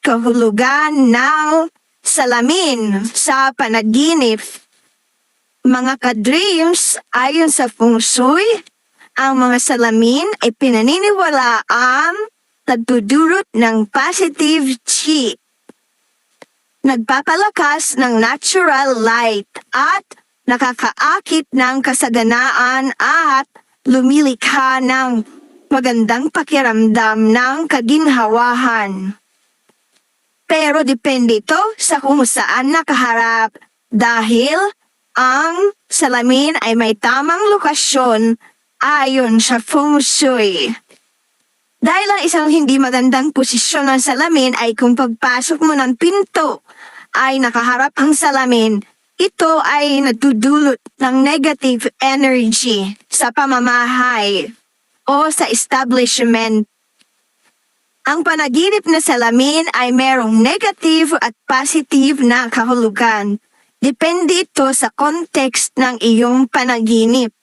kahulugan ng salamin sa panaginip. Mga ka-dreams, ayon sa Feng Shui, ang mga salamin ay pinaniniwalaang nagdudulot ng positive chi. Nagpapalakas ng natural light at nakakaakit ng kasaganaan at lumilikha ng magandang pakiramdam ng kaginhawahan. Pero depende ito sa kung saan nakaharap dahil ang salamin ay may tamang lokasyon ayon sa Feng Shui. Dahil ang isang hindi magandang posisyon ng salamin ay kung pagpasok mo ng pinto ay nakaharap ang salamin, ito ay nagdudulot ng negative energy sa pamamahay o sa establishment. Ang panaginip na salamin ay merong negative at positive na kahulugan. Depende ito sa context ng iyong panaginip.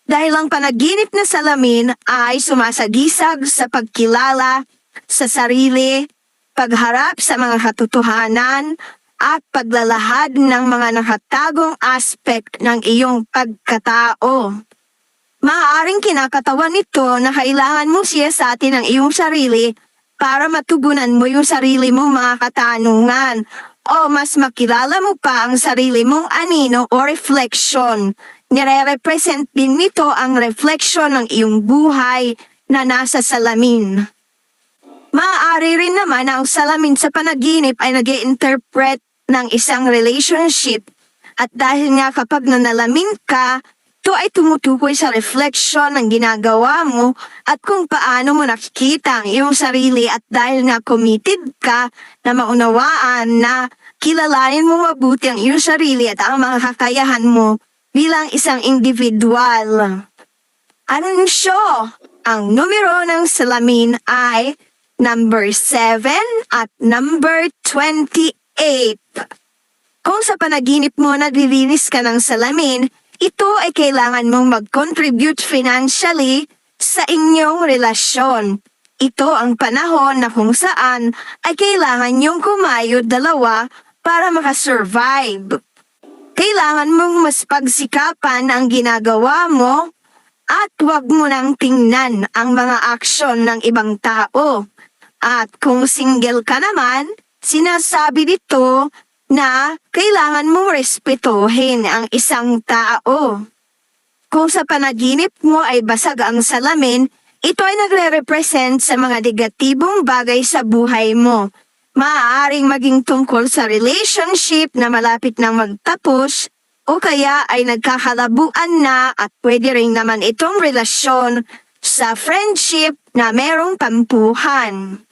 Dahil ang panaginip na salamin ay sumasagisag sa pagkilala sa sarili, pagharap sa mga katotohanan, at paglalahad ng mga nakatagong aspect ng iyong pagkatao. Maaaring kinakatawan nito na kailangan mo siyasatin ang iyong sarili para matugunan mo yung sarili mong mga katanungan o mas makilala mo pa ang sarili mong anino o reflection. Nire-represent din nito ang reflection ng iyong buhay na nasa salamin. Maaari rin naman na ang salamin sa panaginip ay nag-i-interpret ng isang relationship at dahil nga kapag nanalamin ka, ito ay tumutukoy sa reflection ng ginagawa mo at kung paano mo nakikita ang iyong sarili at dahil nga committed ka na maunawaan na kilalanin mo mabuti ang iyong sarili at ang mga kakayahan mo bilang isang individual. Anunsyo, ang numero ng salamin ay number 7 at number 28. Kung sa panaginip mo naglilinis ka ng salamin, ito ay kailangan mong mag-contribute financially sa inyong relasyon. Ito ang panahon na kung saan ay kailangan niyong kumayod dalawa para makasurvive. Kailangan mong mas pagsikapan ang ginagawa mo at huwag mo nang tingnan ang mga aksyon ng ibang tao. At kung single ka naman, sinasabi dito na kailangan mong respetuhin ang isang tao. Kung sa panaginip mo ay basag ang salamin, ito ay nagre-represent sa mga negatibong bagay sa buhay mo. Maaaring maging tungkol sa relationship na malapit nang magtapos o kaya ay nagkakalabuan na at pwede rin naman itong relasyon sa friendship na merong tampuhan.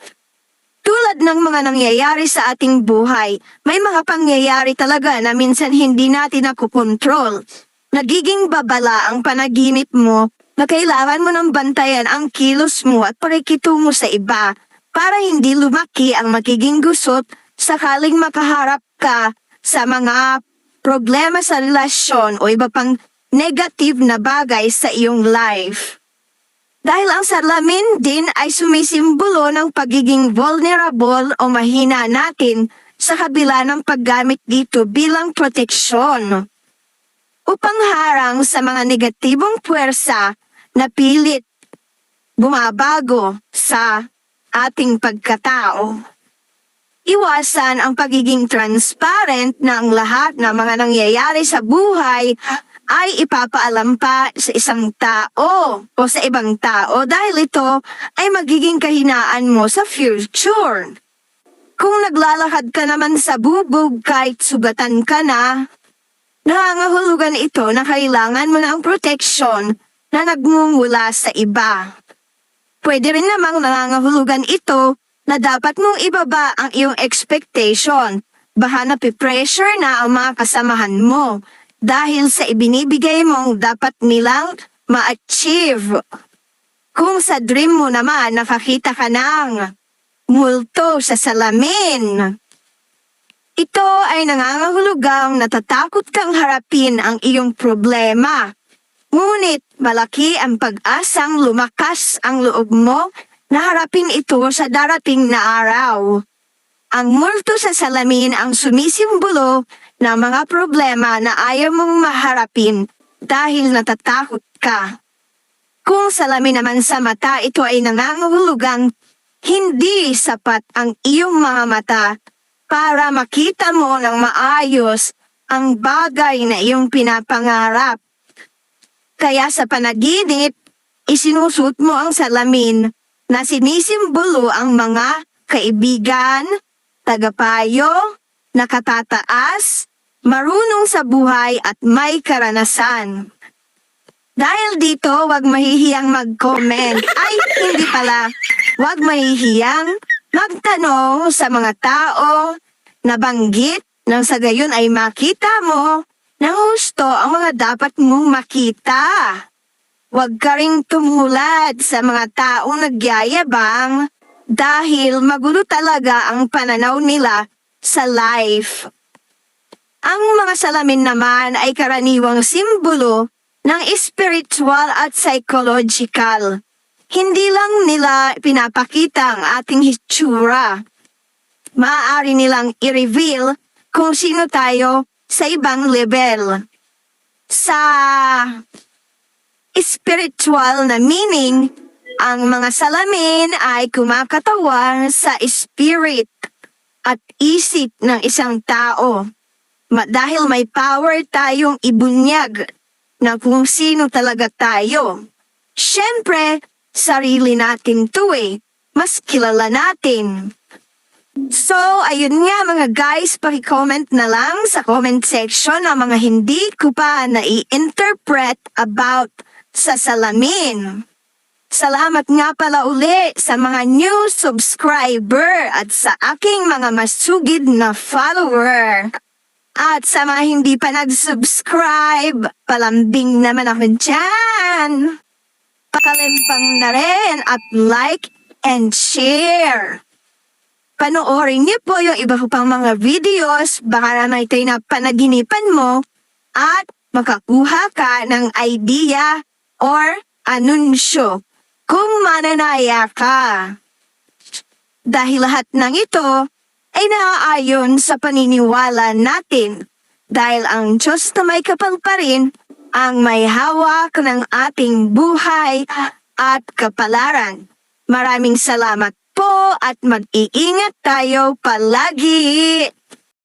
Tulad ng mga nangyayari sa ating buhay, may mga pangyayari talaga na minsan hindi natin nakukontrol. Nagiging babala ang panaginip mo na kailangan mo nang bantayan ang kilos mo at pakikitungo sa iba para hindi lumaki ang magiging gusot sakaling makaharap ka sa mga problema sa relasyon o iba pang negative na bagay sa iyong life. Dahil ang salamin din ay sumisimbolo ng pagiging vulnerable o mahina natin sa kabila ng paggamit dito bilang proteksyon. Upang harang sa mga negatibong puwersa na pilit bumabago sa ating pagkatao. Iwasan ang pagiging transparent na ang lahat ng mga nangyayari sa buhay ay ipapaalam pa sa isang tao o sa ibang tao dahil ito ay magiging kahinaan mo sa future. Kung naglalakad ka naman sa bubog kahit sugatan ka na, nangangahulugan ito na kailangan mo ng protection na nagmumula sa iba. Pwede rin namang nangangahulugan ito na dapat mong ibaba ang iyong expectation. Baka napipressure na ang mga kasamahan mo dahil sa ibinibigay mong dapat nilang ma-achieve. Kung sa dream mo naman nakakita ka ng multo sa salamin, ito ay nangangahulugang natatakot kang harapin ang iyong problema. Ngunit malaki ang pag-asang lumakas ang loob mo na harapin ito sa darating na araw. Ang multo sa salamin ang sumisimbolo ng mga problema na ayaw mong maharapin dahil natatakot ka. Kung salamin naman sa mata, ito ay nangangahulugang hindi sapat ang iyong mga mata para makita mo ng maayos ang bagay na iyong pinapangarap. Kaya sa panaginip, isinusot mo ang salamin na sinisimbolo ang mga kaibigan, tagapayo, nakatataas, marunong sa buhay at may karanasan. Dahil dito, wag mahihiyang mag-comment. Ay, hindi pala. Wag mahihiyang magtanong sa mga tao na banggit nang sa gayon ay makita mo ng husto ang mga dapat mong makita. Huwag ka ring tumulad sa mga taong nagyayabang dahil magulo talaga ang pananaw nila sa life. Ang mga salamin naman ay karaniwang simbolo ng spiritual at psychological. Hindi lang nila pinapakita ang ating hitsura. Maaari nilang i-reveal kung sino tayo sa ibang level. Sa spiritual na meaning, ang mga salamin ay kumakatawan sa spirit at isip ng isang tao. Dahil may power tayong ibunyag na kung sino talaga tayo. Siyempre, sarili natin to eh. Mas kilala natin. So, ayun nga mga guys, paki-comment na lang sa comment section ang mga hindi ko pa nai-interpret about sa salamin. Salamat nga pala uli sa mga new subscriber at sa aking mga masugid na follower. At sa mga hindi pa nag-subscribe, palambing naman ako dyan. Pakalimpang na rin at like and share. Panoorin niyo po yung iba ko pang mga videos, baka naman ito'y napanaginipan mo at makakuha ka ng idea or anunsyo kung mananaya ka. Dahil lahat ng ito ay naaayon sa paniniwala natin dahil ang Diyos na may kapal pa rin ang may hawak ng ating buhay at kapalaran. Maraming salamat po at mag-iingat tayo palagi.